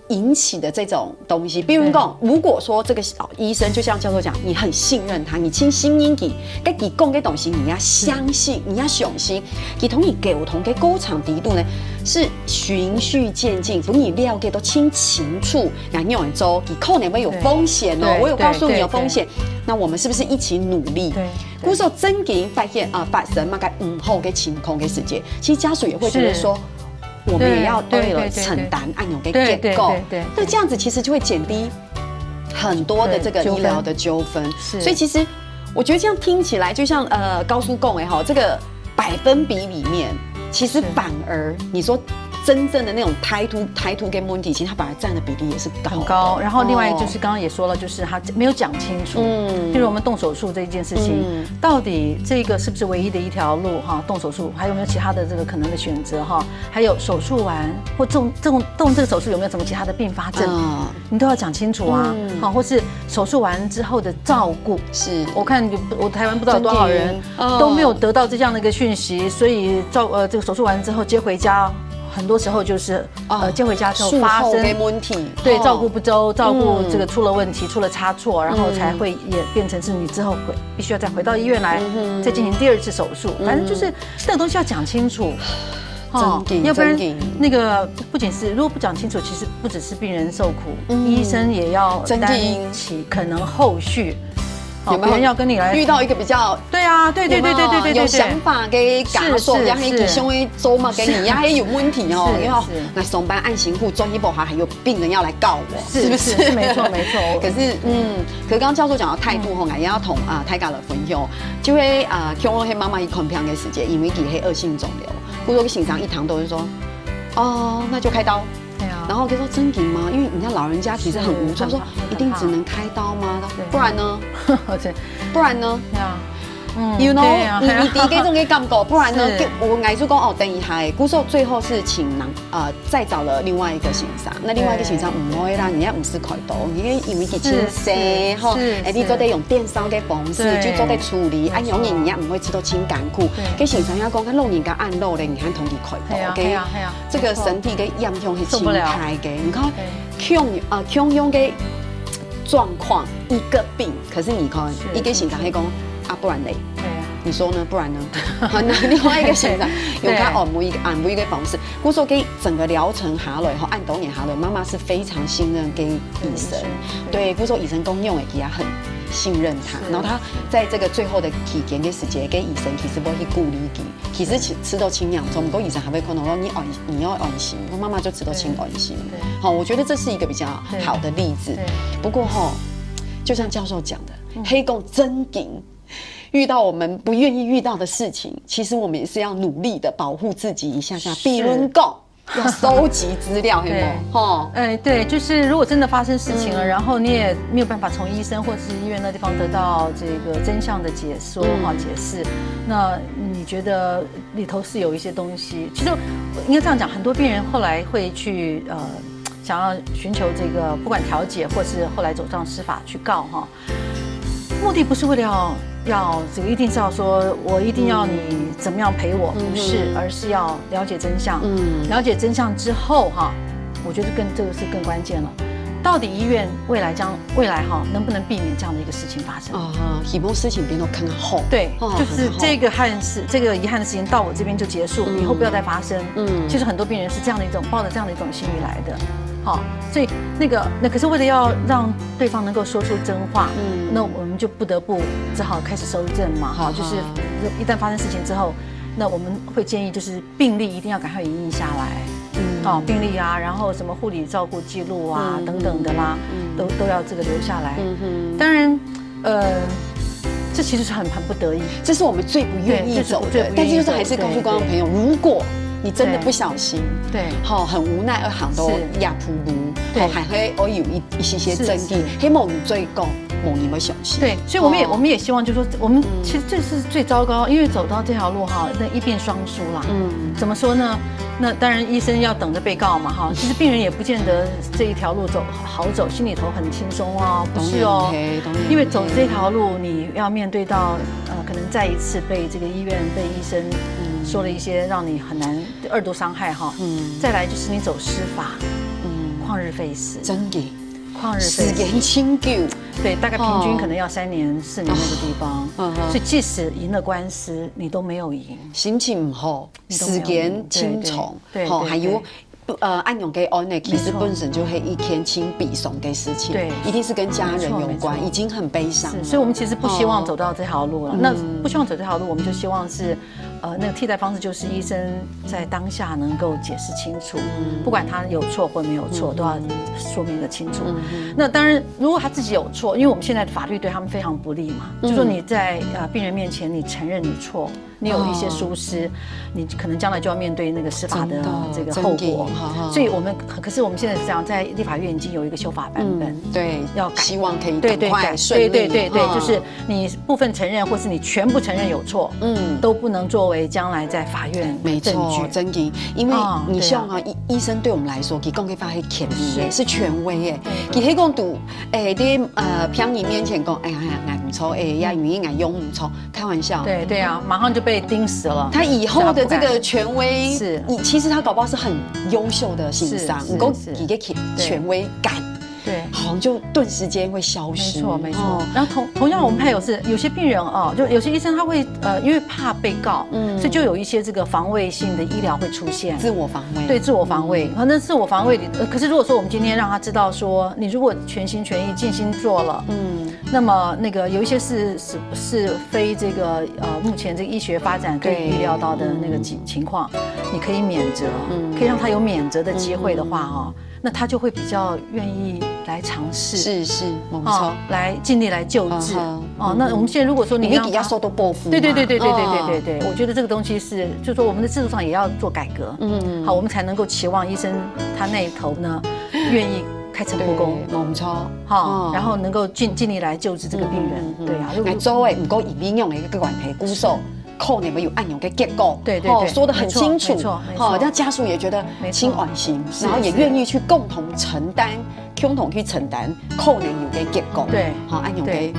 引起的這種東西，比如講，如果說這個醫生就像教授講，你很信任他，你傾心應給，跟佢講嘅東西你要相信，你要相信，佢同你溝通嘅過程程度呢是循序漸進，把你了解到清楚，然後你做，佢可能會有風險哦，我有告訴你有風險，那我們是不是一起努力？嗰時候真嘅發生嘛個唔好嘅情況嘅時間，其實家屬也會覺得說。我們也要為了承擔按用嘅結構，那這樣子其實就會減低很多的這個醫療的糾紛。所以其實我覺得這樣聽起來，就像高叔講誒哈，這個百分比裡面，其實反而你說真正的那种台独跟问题，其实它本来占的比例也是高很高。然后另外就是刚刚也说了，就是他没有讲清楚，譬如我们动手术这一件事情，到底这个是不是唯一的一条路哈？动手术还有没有其他的这个可能的选择哈？还有手术完或动这个手术有没有什么其他的并发症，你都要讲清楚啊。好，或是手术完之后的照顾，是我看我台湾不知道多少人都没有得到这样的一个讯息，所以这个手术完之后接回家。很多时候就是接回家之后发生问题，对照顾不周，照顾这个出了问题，出了差错，然后才会也变成是你之后必须要再回到医院来，再进行第2次手术。反正就是这个东西要讲清楚，要不然那个不仅是如果不讲清楚，其实不只是病人受苦，医生也要担起可能后续。别人要跟你来遇到一个比较对啊，对，有想法给感受，然后你胸会做嘛，给你呀，还有问题哦，因为那上班按刑户专业部还有病人要来告我，是不是？没错。可是可是刚刚教授讲到态度吼，也要同大家的分享，就会看我黑妈妈一看病的时间，因为佢黑恶性肿瘤，故说心肠一堂都是说，那就开刀。然后他说真紧吗？因为你看老人家其实很无助，说一定只能开刀吗？不然呢？不然呢？You know， 你第一个种嘅感觉，不然呢？我挨住讲等一下，故说最后是请再找了另外一个先生，那另外一个先生唔可以啦，人家唔是开刀，因为佢清洗吼，你做得用电烧嘅方式，就做得处理，永远人家唔会吃到清干苦。跟先生要讲，他弄人家按肉咧，你看同佢开刀，OK，这个身体嘅样样是清开嘅，你看强用嘅状况一个病，可是你看一个先生还讲。不然嘞？对啊，你说呢？不然呢？那另外一个现场用他按摩一个方式，我说给整个疗程下来后，按多年下来，妈妈是非常信任给医生，对，我说医生公用也给他很信任他，然后他在这个最后的期间的时间，给医生其实不会去顾虑给，其实吃到轻2种，不过医生还会可能说你要安心，我妈妈就吃到轻安心，好，我觉得这是一个比较好的例子。不过就像教授讲的，黑工真紧。遇到我们不愿意遇到的事情，其实我们也是要努力的保护自己一下下。比如讲，要收集资料，有没有？对，就是如果真的发生事情了，然后你也没有办法从医生或者是医院那地方得到这个真相的解说解释，那你觉得里头是有一些东西？其实应该这样讲，很多病人后来会去想要寻求这个不管调解，或是后来走上司法去告目的不是为了要这个一定是要说我一定要你怎么样陪我，不是，而是要了解真相。了解真相之后我觉得这个是更关键了。到底医院未来能不能避免这样的一个事情发生？希望事情变得更好。对，就是这个遗憾的事情到我这边就结束，以后不要再发生。其实很多病人是这样的一种抱着这样的一种心理来的。所以那可是为了要让对方能够说出真话，那我们就不得不只好开始搜证嘛，就是一旦发生事情之后，那我们会建议就是病历一定要赶快影印下来，病历啊，然后什么护理照顾记录啊等等的啦，都要这个留下来。当然，这其实是很不得已，这是我们最不愿意走的，但是就是还是告诉观众朋友，如果你真的不小心，很无奈而行都压扑噜，还会有一些争议，希望你最高，你们小心。对，所以我们也希望，就是说，我们其实这是最糟糕，因为走到这条路那一变双输啦。怎么说呢？那当然医生要等着被告嘛，其实病人也不见得这一条路好走，心里头很轻松不是因为走这条路，你要面对到可能再一次被这个医院被医生。说了一些让你很难2度伤害再来就是你走司法，旷日费时，真的，旷日费时，时间清久，对，大概平均可能要3年4年那个地方，所以即使赢了官司，你都没有赢，心情不好，时间轻重，还有。按用给案呢，其实本身就会一天轻比送的事情，对，一定是跟家人有关，已经很悲伤。所以我们其实不希望走到这条路了。那不希望走这条路，我们就希望是，那个替代方式就是医生在当下能够解释清楚，不管他有错或没有错，都要说明得清楚。那当然，如果他自己有错，因为我们现在的法律对他们非常不利嘛，就说你在病人面前你承认你错。你有一些疏失，你可能将来就要面对那个司法的这个后果。所以可是我们现在是这样，在立法院已经有一个修法版本，对，要改，希望可以赶快顺利。对，就是你部分承认，或是你全部承认有错，都不能作为将来在法院的证据。真的，因为你像啊，医生对我们来说，其讲给法是权威，是权威耶。其黑讲赌，在你面前讲，哎呀，俺不错，呀，语音俺用不错，开玩笑。对啊，马上就被盯死了。他以后的这个权威是，其实他搞不好是很优秀的刑商，你够一个权威感。对，好像就顿时间会消失。没错。然后同样，我们还有有些病人哦，就有些医生他会因为怕被告，所以就有一些这个防卫性的医疗会出现。自我防卫。对，自我防卫。那自我防卫里，可是如果说我们今天让他知道说，你如果全心全意尽心做了，那么那个有一些是非这个目前这个医学发展可以预料到的那个情况，你可以免责，可以让他有免责的机会的话哦。那他就会比较愿意来尝试，是，没错，来尽力来救治哦。那我们现在如果说你让他受到报复，对，我觉得这个东西是，就是说我们的制度上也要做改革，好，我们才能够期望医生他那一头呢愿意开诚布公，没错，好，然后能够尽力来救治这个病人，对啊，来周围不够以民用的一个关系鼓手。扣你们有按钮给结构，对，说得很清楚，好，让家属也觉得心安心，然后也愿意去共同承担，共同去承担扣你有给结构，对，好按钮给，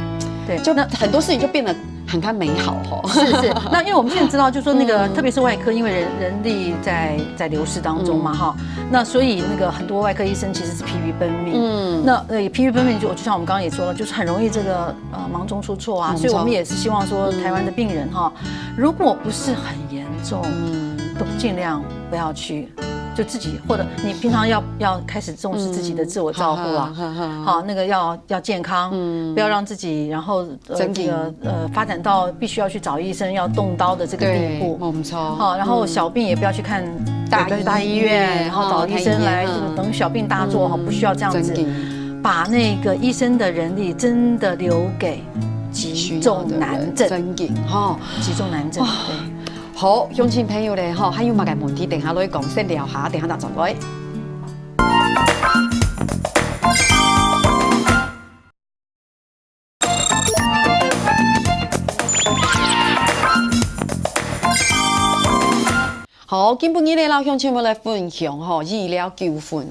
对，就很多事情就变得很看美好哦。是，那因为我们现在知道，就是说那个特别是外科，因为人力在流失当中嘛，哈，那所以那个很多外科医生其实是疲于奔命，那也疲于奔命就像我们刚刚也说了，就是很容易这个忙中出错啊，所以我们也是希望说台湾的病人哈，如果不是很严重，都尽量不要去。就自己或者你平常要开始重视自己的自我照顾啊，好，那个要健康，不要让自己然后这个发展到必须要去找医生要动刀的这个地步，没错。好，然后小病也不要去看大医院，然后找医生来等小病大作哈，不需要这样子，把那个医生的人力真的留给急重难症，急重难症，对。好，乡亲朋友咧，还有乜嘅问题，等下來講先聊下，等下答咗來。好，今晡日咧，老鄉親們來分享醫療糾紛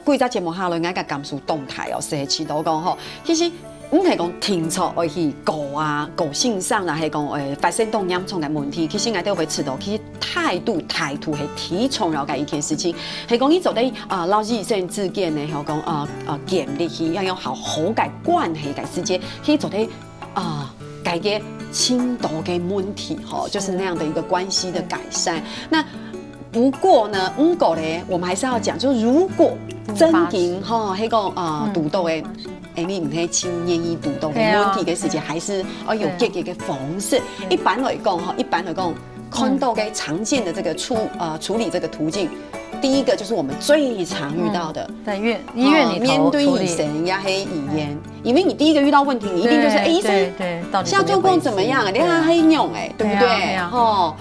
幾隻節目下來，我嘅感受動態社區都講其實。唔係講停錯而去個性上啦，係講發生到嚴重嘅問題，其實我哋會知道，其實態度係挺重要嘅一件事情。係講你做啲老醫生之間咧，係講建立起要有好嘅關係嘅之間，可以做啲解決輕度嘅問題，就是那樣的一個關係的改善。那不過呢，我們還是要講，就是如果真經係講讀到嘅。你唔係輕易易讀到嘅問題嘅事情，還是有解決嘅方式。一般來講，看到嘅常見的這個處理這個途徑，第一個就是我們最常遇到的，在醫院裡面對醫生呀，黑醫院，因為你第一個遇到問題，你一定就是醫生，現在狀況怎麼樣？你看黑用對不對？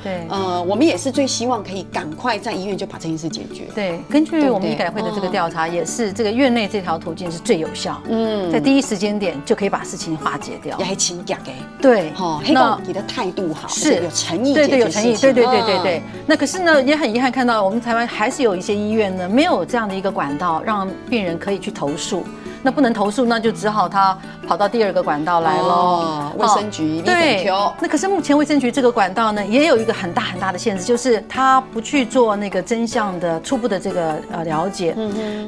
對，我們也是最希望可以趕快在醫院就把這件事解決。對，根據我們醫改會的這個調查，也是這個院內這條途徑是最有效，在第一時間點就可以把事情化解掉，也係親家嘅，對，那你的態度好，是有誠意，對，有誠意，對。那可是呢，也很遺憾看到我們台灣還是有一些醫院呢，沒有這樣的一個管道，讓病人可以去投訴。那不能投訴，那就只好他跑到第二個管道來咯。衛生局對，那可是目前衛生局這個管道呢，也有一個很大的限制，就是他不去做那個真相的初步的這個了解。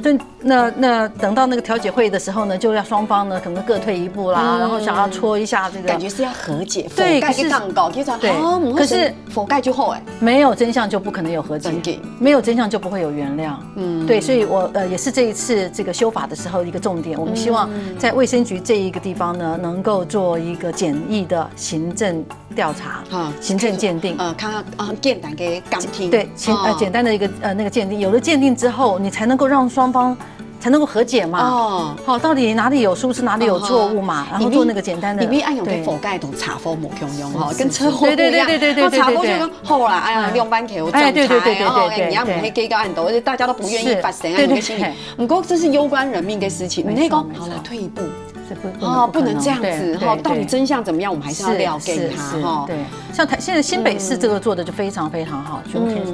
對，那等到那個調解會的時候呢，就要雙方呢可能各退一步啦，然後想要戳一下這個，感覺是要和解。對，可是對，可是否蓋就後沒有真相就不可能有和解，沒有真相就不會有原諒。對，所以我也是這一次這個修法的時候一個重點。我們希望在衛生局這一個地方呢，能夠做一個簡易的行政調查、行政鑑定，看簡單嘅鑑定，對，簡單的一個那個鑑定，有了鑑定之後，你才能夠讓雙方才能够和解嘛。哦，好，到底哪里有疏失，哪里有错误嘛，然后做那个简单的。里面按用的覆盖同查封无共用哈，跟车祸对不一样。对，查封就讲好啦，哎呀，两班给我仲裁，人家唔会计较按多，而且大家都不愿意发生啊，有个心理。不过这是攸关人命的事情，你那讲好了，退一步。不能这样子哈，到底真相怎么样，我们还是要了解它哈。对，像现在新北市这个做的就非常非常好，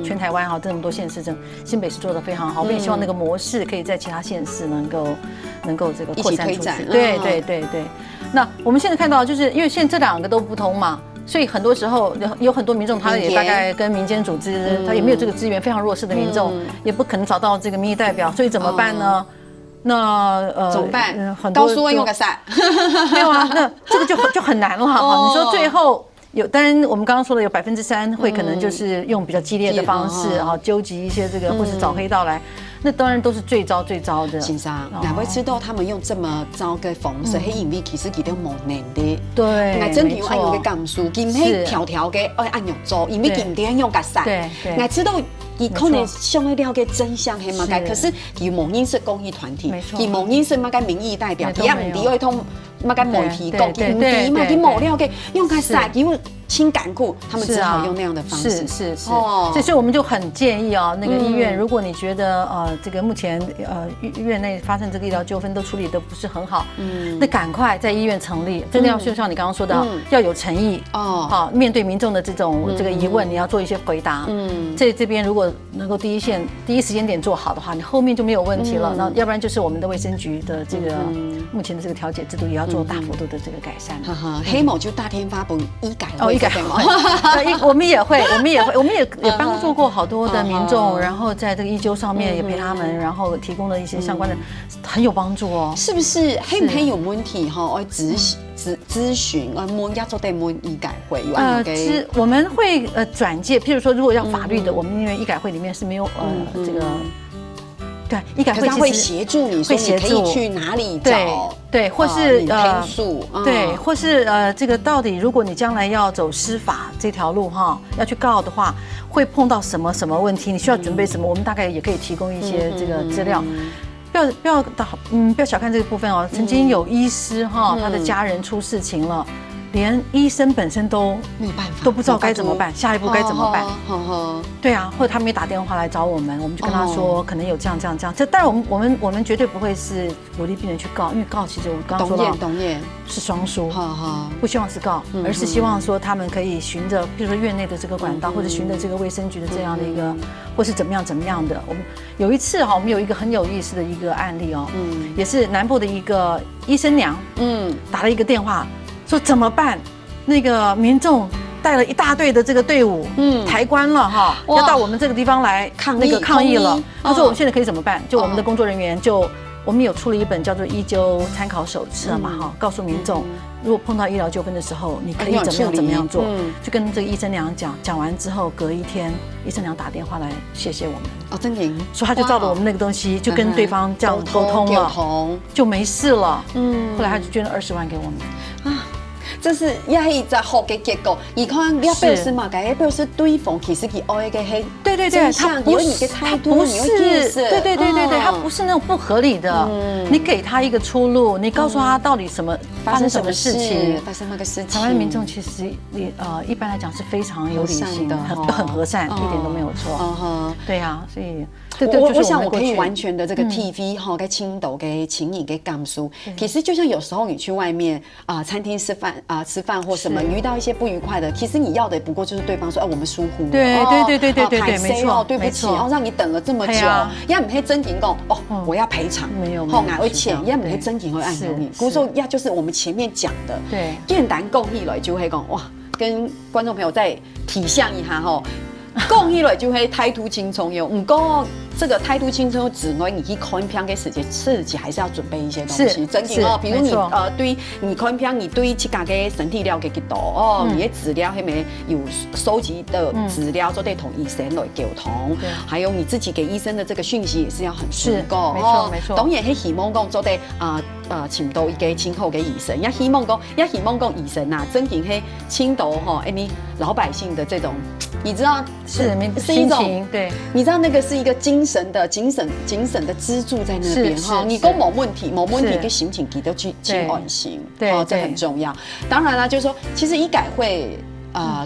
全台湾哈这么多县市政，新北市做的非常好。我们也希望那个模式可以在其他县市能够这个扩散出去。对。那我们现在看到，就是因为现在这两个都不通嘛。所以很多时候有很多民众，他也大概跟民间组织，他也没有这个资源，非常弱势的民众，也不可能找到这个民意代表，所以怎么办呢？那怎么办？高速用个伞？没有啊，那这个就很难了哈。你说最后有，当然我们刚刚说的有3%会可能就是用比较激烈的方式啊，纠集一些这个或是找黑道来，那当然都是最糟的。先生，哪会知道他们用这么糟的方式？黑因为其实佢都冇能力。对，我真係按用嘅感數，佢唔係條條嘅愛按用做，因為佢唔點用個伞。對，我知道。伊可能想要了解真相係嘛？可是佢冇認識公益團體，佢冇認識乜嘅民意代表，佢也唔知會通乜嘅媒體講，佢唔知嘛，佢冇了解用個傘，佢輕感苦，他們只好用那樣的方式。是，所以我們就很建議啊，那個醫院，如果你覺得這個目前院內發生這個醫療糾紛都處理得不是很好，那趕快在醫院成立，真的要就像你剛剛說的，要有誠意哦，好面對民眾的這種這個疑問，你要做一些回答。這邊如果能夠第一時間點做好的話，你後面就沒有問題了。那要不然就是我們的衛生局的這個目前的這個調解制度也要做大幅度的這個改善。黑某就大天發布醫改醫改會，我們也幫助過好多的民眾，然後在這個醫糾上面也陪他們，然後提供了一些相關的，很有幫助哦。是不是黑唔黑有問題哈？我諮詢問要做對問醫改會有我們會轉介，譬如說如果要法律的，我們因為醫改會裡面是沒有這個。對，醫改會會協助你，說你可以去哪裡找，對，或是申訴，對，或是這個到底如果你將來要走司法這條路哈，要去告的話，會碰到什麼問題？你需要準備什麼？我們大概也可以提供一些這個資料。不要小看這個部分哦。曾經有醫師哈，他的家人出事情了。連醫生本身都沒辦法，都不知道該怎麼辦，下一步該怎麼辦？對啊，或者他們也打電話來找我們，我們就跟他說可能有這樣。這當然我們絕對不會是鼓勵病人去告，因為告其實我剛剛說到是雙輸，不希望是告，而是希望說他們可以循着，比如說院內的這個管道，或者循着這個衛生局的這樣的一個，或是怎麼樣的。我們有一次哈，我們有一個很有意思的一個案例哦，也是南部的一個醫生娘，打了一個電話。說怎麼辦？那個民眾帶了一大隊的這個隊伍，抬棺了哈，要到我們這個地方來抗議了。他說我們現在可以怎麼辦？就我們的工作人員我們有出了一本叫做醫糾參考手冊嘛哈，告訴民眾如果碰到醫療糾紛的時候，你可以怎麼樣做？就跟這個醫生娘講完之後，隔一天醫生娘打電話來謝謝我們。哦，真的，說他就照着我們那個東西，就跟對方這樣溝通了，就沒事了。後來他就捐了20萬給我們。啊。這是也係一個好嘅結果。你看，你表示嘛，該表示對方其實佢愛嘅係真相，因為你嘅態度，你會解釋。對，他不是那種不合理的。你給他一個出路，你告訴他到底發生什麼事情，發生那個事情。台灣民眾其實一般來講是非常有理性的，很和善，一點都沒有錯。對啊，所以。我想我可以完全的這個 TV 哈，跟青島跟情誼跟感受，其實就像有時候你去外面餐廳吃飯或什麼，你遇到一些不愉快的，其實你要的不過就是對方說，我們疏忽，對，沒錯，對不起，然後讓你等了這麼久，也唔係真情講我要賠償，沒有，而且也唔係真情會按留你，故說也就是我們前面講的，對，簡單講起來就會講哇，跟觀眾朋友再體現一下哈。講起來就會態度輕鬆喲，不過這個態度輕鬆之外，你去看片嘅時間，自己還是要準備一些東西，真的哦。比如你對你看片，你對自家嘅身體了解幾多哦？你嘅資料係咪有收集的資料，都得同醫生來溝通。還有你自己給醫生的這個訊息也是要很足夠哦。當然係希望講做得請到一個親好嘅醫生，也希望講醫生啊，真正係請到哈，你老百姓的這種。你知道是是一种心情，对，你知道那个是一个精神的支柱在那边哈。你讲某问题跟心情给都去完行，对，这很重要。当然啦，就是说，其实医改会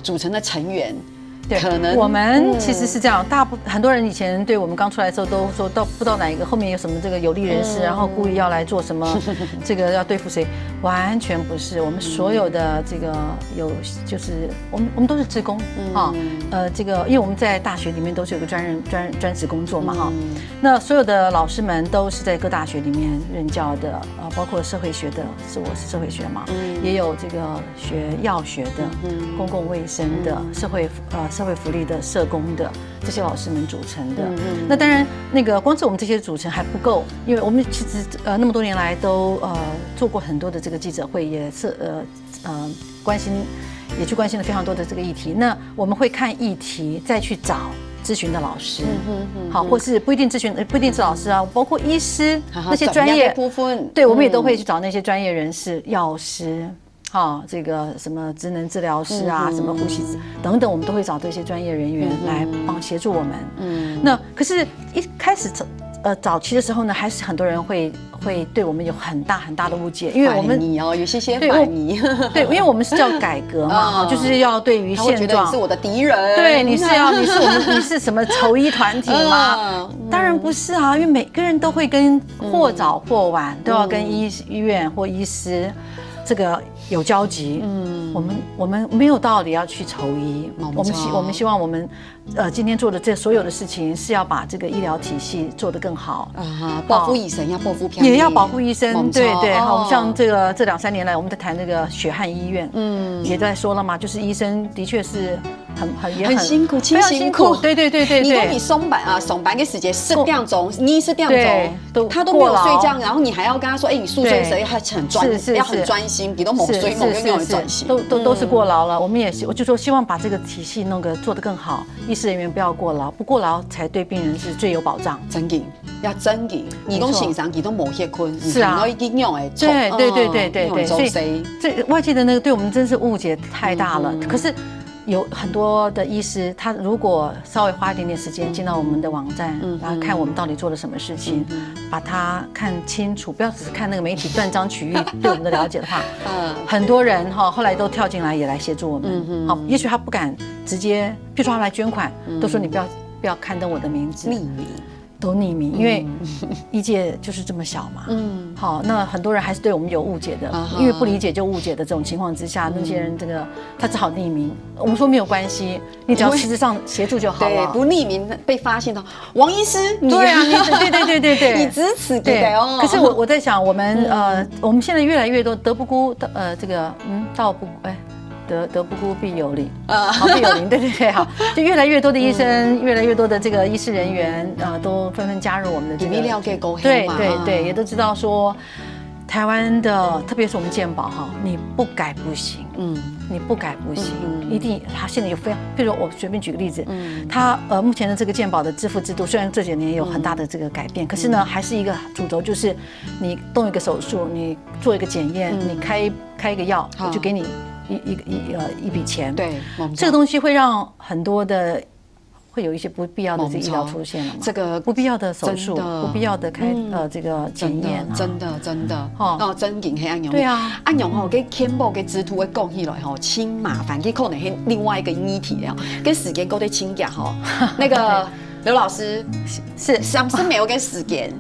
组成的成员。可能我们其实是这样，很多人以前对我们刚出来的时候都说不知道哪一个后面有什么这个有利人士，然后故意要来做什么，这个要对付谁，完全不是。我们所有的这个就是我们都是志工啊，这个因为我们在大学里面都是有个专职工作嘛哈，那所有的老师们都是在各大学里面任教的，包括社会学的，我是社会学嘛，也有这个学药学的，公共卫生的，社会福利的、社工的这些老师们组成的。那当然，那个光是我们这些组成还不够，因为我们其实那么多年来都做过很多的这个记者会，也是也去关心了非常多的这个议题。那我们会看议题，再去找咨询的老师，好，或是不一定是老师啊，包括医师那些专业部分，对，我们也都会去找那些专业人士、药师。好，这个什么职能治疗师啊，什么呼吸等等，我们都会找这些专业人员来协助我们。那可是一开始早期的时候呢，还是很多人会对我们有很大的误解，因为我们有些反你，对，因为我们是叫改革嘛，就是要对于现状，你是我的敌人，对，你是什么筹医团体吗？当然不是啊，因为每个人都会跟或早或晚都要跟医院或医师这个有交集，我们没有道理要去筹医，我们希望我们今天做的这所有的事情是要把这个医疗体系做得更好保护医生要保护偏也要保护医生，对，好，我们像这2-3年来我们在谈那个血汗医院，也在说了嘛，就是医生的确是很辛苦，非常辛苦，对，你说你上班的时间10点钟，你10点钟，他都没有睡觉，然后你还要跟他说，你宿醉时要很专心，你都猛睡猛又很专心，都是过劳了。我就说希望把这个体系弄个做得更好，医师人员不要过劳，不过劳才对病人是最有保障。真紧，要真紧，你讲心上，你都冇歇困，是啊，对，所以这外界的那个对我们真是误解太大了。可是有很多的医师，他如果稍微花一点点时间进到我们的网站，然后看我们到底做了什么事情，把它看清楚，不要只是看那个媒体断章取义对我们的了解的话，很多人后来都跳进来也来协助我们。好，也许他不敢直接，譬如说他来捐款，都说你不要刊登我的名字，都匿名，因为医界就是这么小嘛。好，那很多人还是对我们有误解的，因为不理解就误解的这种情况之下，那些人他只好匿名。我们说没有关系，你只要实质上协助就好了。不匿名被发现到王医师，对啊，对，你支持对哦。可是我在想，我们现在越来越多德不孤这个道不德不孤必有邻，必有邻，对，好，就越来越多的医生，越来越多的这个医师人员都纷纷加入我们的这个，对，也都知道说，台湾的，特别是我们健保你不改不行，你不改不行，一定，它现在有非常，譬如我随便举个例子，它目前的这个健保的支付制度，虽然这几年有很大的这个改变，可是呢，还是一个主轴，就是你动一个手术，你做一个检验，你开一个药，我就给你一笔钱，对，这个东西会让很多的会有一些不必要的这个医疗出现了嘛，这个不必要的手术，不必要的这个检验，真的，真紧黑暗勇，对啊，暗勇给健保给支出的讲起来轻麻烦，给可能是另外一个议题了，跟时间够得请假那个。刘老师上次没有给时间，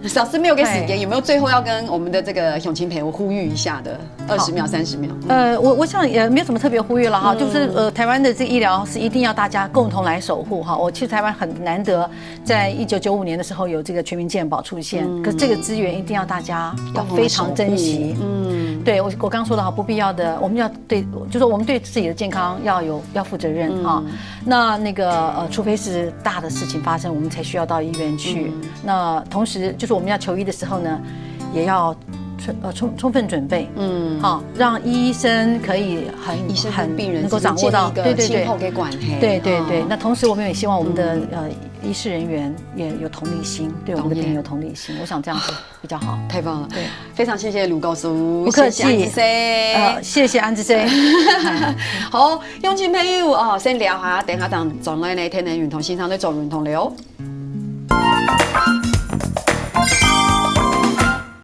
有没有最后要跟我们的这个永清陪我呼吁一下的20秒、30秒？我想也没有什么特别呼吁了就是台湾的这个医疗是一定要大家共同来守护我其实台湾很难得，在1995年的时候有这个全民健保出现，可是这个资源一定要大家要非常珍惜。对我刚刚说的不必要的，我们要对，就是我们对自己的健康要负责任那个除非是大的事情发生，我们才需要到医院去。那同时就是我们要求医的时候呢，也要充分准备。好，让医生可以很病人能够掌握到，对。给管对。那同时我们也希望我们的医事人员也有同理心，对我们的病人有同理心，我想这样子比较好。太棒了，对，非常谢谢卢教授，不客气，谢谢安之 C。谢谢安之 C。好，乡亲朋友哦，先聊下，等下咱再来呢，天然运动线上的做运动了哦。